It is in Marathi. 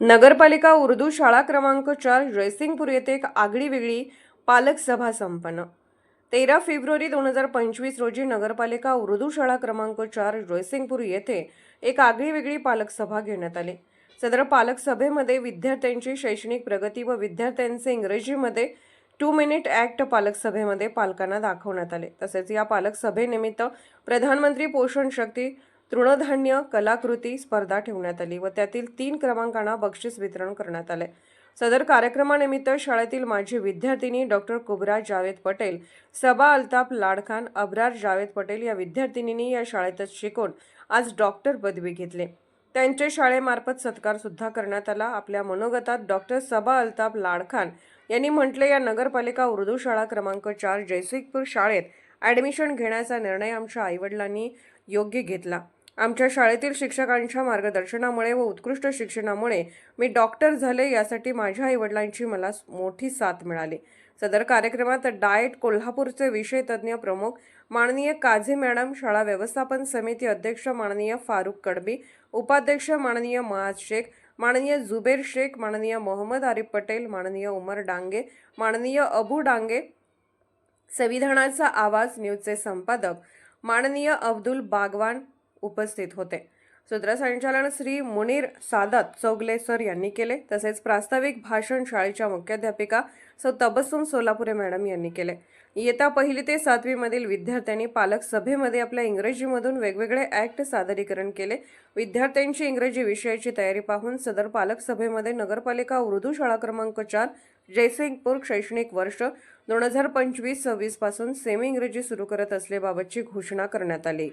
नगरपालिका उर्दू शाळा क्रमांक 4 जयसिंगपूर येथे एक आगळीवेगळी पालक सभा संपन्न। 13 फेब्रुवारी 2025 रोजी नगरपालिका उर्दू शाळा क्रमांक 4 जयसिंगपूर येथे एक आगळीवेगळी पालक सभा घेण्यात आली। सदर पालक सभेमध्ये विद्यार्थ्यांची शैक्षणिक प्रगती व विद्यार्थ्यांचे इंग्रजीमध्ये 2 मिनिट ॲक्ट पालक सभेमध्ये पालकांना दाखवण्यात आले। तसेच या पालक सभेनिमित्त प्रधानमंत्री पोषण शक्ती तृणधान्य कलाकृती स्पर्धा ठेवण्यात आली व त्यातील 3 क्रमांकांना बक्षीस वितरण करण्यात आले। सदर कार्यक्रमानिमित्त शाळेतील माजी विद्यार्थिनी डॉक्टर कुबरा जावेद पटेल, सबा अल्ताफ लाडखान, अब्रार जावेद पटेल या विद्यार्थिनींनी या शाळेतच शिकून आज डॉक्टर पदवी घेतली। त्यांच्या शाळेमार्फत सत्कार सुद्धा करण्यात आला। आपल्या मनोगतात डॉक्टर सबा अल्ताफ लाडखान यांनी म्हटले, या नगरपालिका उर्दू शाळा क्रमांक 4 जयसिंगपूर शाळेत ॲडमिशन घेण्याचा निर्णय आमच्या आईवडिलांनी योग्य घेतला। आमच्या शाळेतील शिक्षकांच्या मार्गदर्शनामुळे व उत्कृष्ट शिक्षणामुळे मी डॉक्टर झाले। यासाठी माझ्या आईवडिलांची मला मोठी साथ मिळाली। सदर कार्यक्रमात डाएट कोल्हापूरचे विषय तज्ज्ञ प्रमुख माननीय काझी मॅडम, शाळा व्यवस्थापन समिती अध्यक्ष माननीय फारुख कडबी, उपाध्यक्ष माननीय मआज शेख, माननीय जुबेर शेख, माननीय मोहम्मद आरिफ पटेल, माननीय उमर डांगे, माननीय अबू डांगे, संविधानाचा आवाज न्यूजचे संपादक माननीय अब्दुल बागवान उपस्थित होते। सूत्रसंचालन श्री मुनीर सादत चौगले सर यांनी केले। तसेच प्रास्ताविक भाषण शाळेच्या मुख्याध्यापिका सौ तबस्सुम सोलापुरे मॅडम यांनी केले। इयत्ता 1ली ते 7वी मधील विद्यार्थ्यांनी पालक सभेमध्ये आपल्या इंग्रजीमधून वेगवेगळे ॲक्ट सादरीकरण केले। विद्यार्थ्यांची इंग्रजी विषयाची तयारी पाहून सदर पालक सभेमध्ये नगरपालिका उर्दू शाळा क्रमांक 4 जयसिंगपूर शैक्षणिक वर्ष 2025-26 पासून सेमी इंग्रजी सुरू करत असल्याबाबतची घोषणा करण्यात आली।